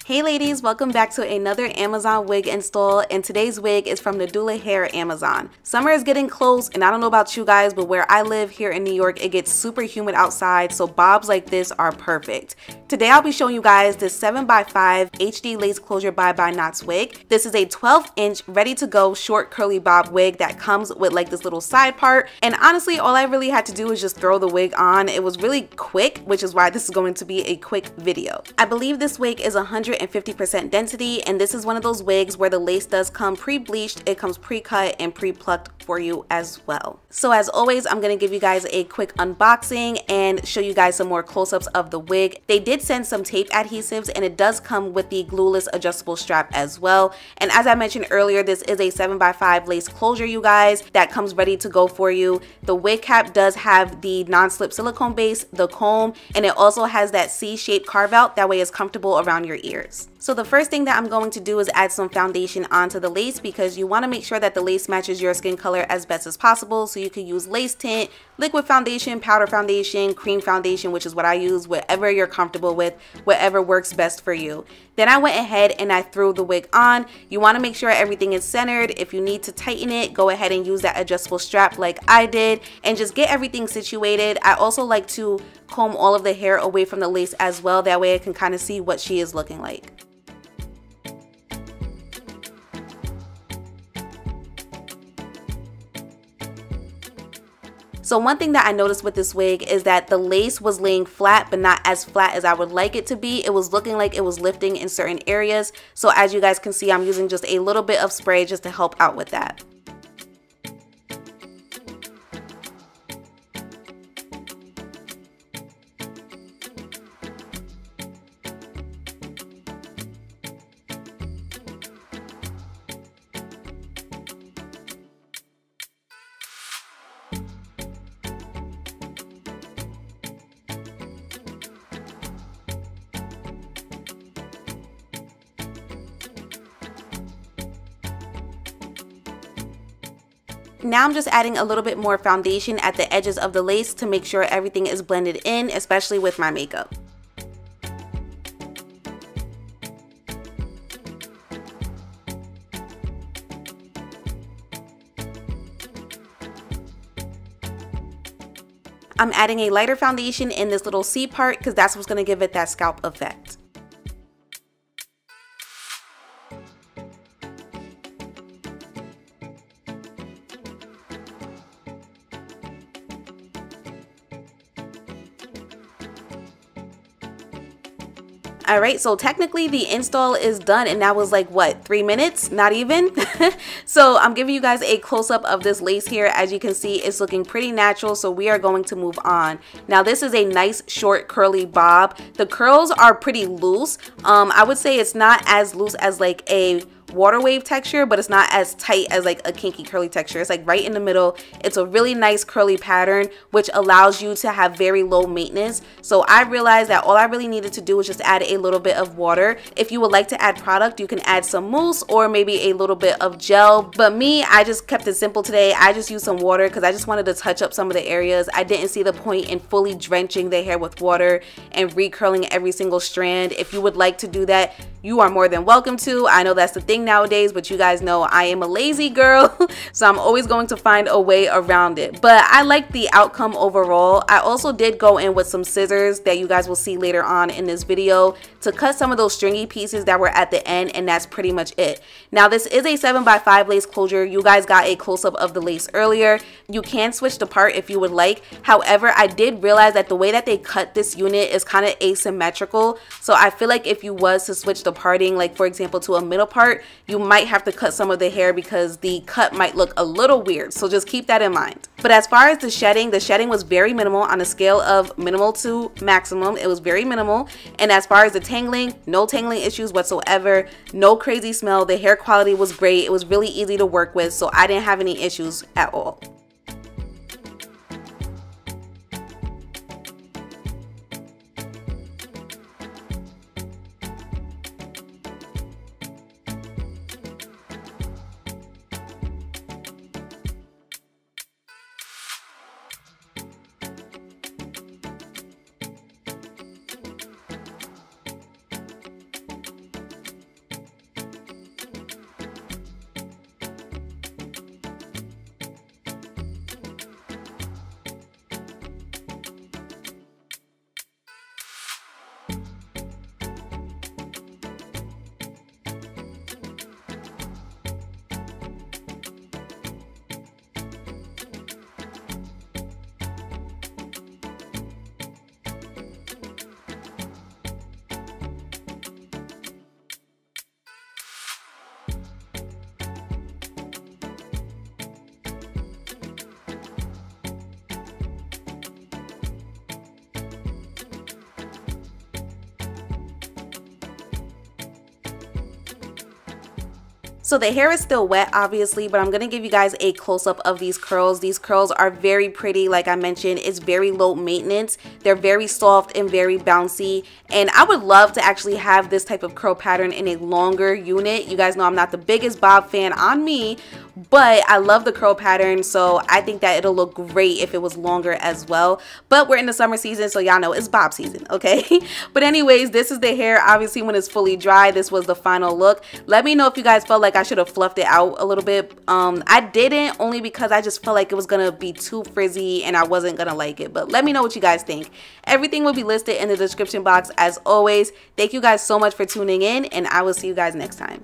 Hey ladies, welcome back to another Amazon wig install, and today's wig is from Nadula Hair Amazon. Summer is getting close, and I don't know about you guys, but where I live here in New York, it gets super humid outside, so bobs like this are perfect. Today I'll be showing you guys this 7x5 HD lace closure by Knots wig. This is a 12-inch ready to go short curly bob wig that comes with like this little side part, and honestly all I really had to do was just throw the wig on. It was really quick, which is why this is going to be a quick video. I believe this wig is 150% density, and this is one of those wigs where the lace does come pre-bleached, it comes pre-cut and pre-plucked for you as well. So as always, I'm going to give you guys a quick unboxing and show you guys some more close-ups of the wig. They did send some tape adhesives, and it does come with the glueless adjustable strap as well. And as I mentioned earlier, this is a 7x5 lace closure, you guys, that comes ready to go for you. The wig cap does have the non-slip silicone base, the comb, and it also has that C-shaped carve out, that way it's comfortable around your ears. So the first thing that I'm going to do is add some foundation onto the lace, because you want to make sure that the lace matches your skin color as best as possible. So you can use lace tint, liquid foundation, powder foundation, cream foundation, which is what I use, whatever you're comfortable with, whatever works best for you. Then I went ahead and I threw the wig on. You want to make sure everything is centered. If you need to tighten it, go ahead and use that adjustable strap like I did, and just get everything situated. I also like to comb all of the hair away from the lace as well. That way I can kind of see what she is looking like. So one thing that I noticed with this wig is that the lace was laying flat, but not as flat as I would like it to be. It was looking like it was lifting in certain areas. So as you guys can see, I'm using just a little bit of spray just to help out with that. Now I'm just adding a little bit more foundation at the edges of the lace to make sure everything is blended in, especially with my makeup. I'm adding a lighter foundation in this little C part because that's what's going to give it that scalp effect. Alright, so technically the install is done, and that was like what, 3 minutes? Not even. So I'm giving you guys a close-up of this lace here. As you can see, it's looking pretty natural, so we are going to move on. Now this is a nice short curly bob. The curls are pretty loose. I would say it's not as loose as like a water wave texture, but it's not as tight as like a kinky curly texture. It's like right in the middle. It's a really nice curly pattern, which allows you to have very low maintenance. So I realized that all I really needed to do was just add a little bit of water. If you would like to add product, you can add some mousse or maybe a little bit of gel, but me, I just kept it simple today. I just used some water because I just wanted to touch up some of the areas. I didn't see the point in fully drenching the hair with water and recurling every single strand. If you would like to do that, you are more than welcome to. I know that's the thing nowadays, but you guys know I am a lazy girl, so I'm always going to find a way around it. But I like the outcome overall. I also did go in with some scissors that you guys will see later on in this video to cut some of those stringy pieces that were at the end, and that's pretty much it. Now this is a 7x5 lace closure. You guys got a close-up of the lace earlier. You can switch the part if you would like. However, I did realize that the way that they cut this unit is kind of asymmetrical, so I feel like if you was to switch the parting, like for example to a middle part, you might have to cut some of the hair because the cut might look a little weird, so just keep that in mind. But as far as the shedding was very minimal. On a scale of minimal to maximum, it was very minimal. And as far as the tangling, no tangling issues whatsoever, no crazy smell. The hair quality was great. It was really easy to work with, so I didn't have any issues at all. So the hair is still wet, obviously, but I'm going to give you guys a close-up of these curls. These curls are very pretty. Like I mentioned, it's very low maintenance. They're very soft and very bouncy. And I would love to actually have this type of curl pattern in a longer unit. You guys know I'm not the biggest bob fan on me, but I love the curl pattern, so I think that it'll look great if it was longer as well. But we're in the summer season, so y'all know it's bob season, okay? But anyways, this is the hair. Obviously, when it's fully dry, this was the final look. Let me know if you guys felt like I should have fluffed it out a little bit. I didn't, only because I just felt like it was gonna be too frizzy and I wasn't gonna like it. But let me know what you guys think. Everything will be listed in the description box as always. Thank you guys so much for tuning in, and I will see you guys next time.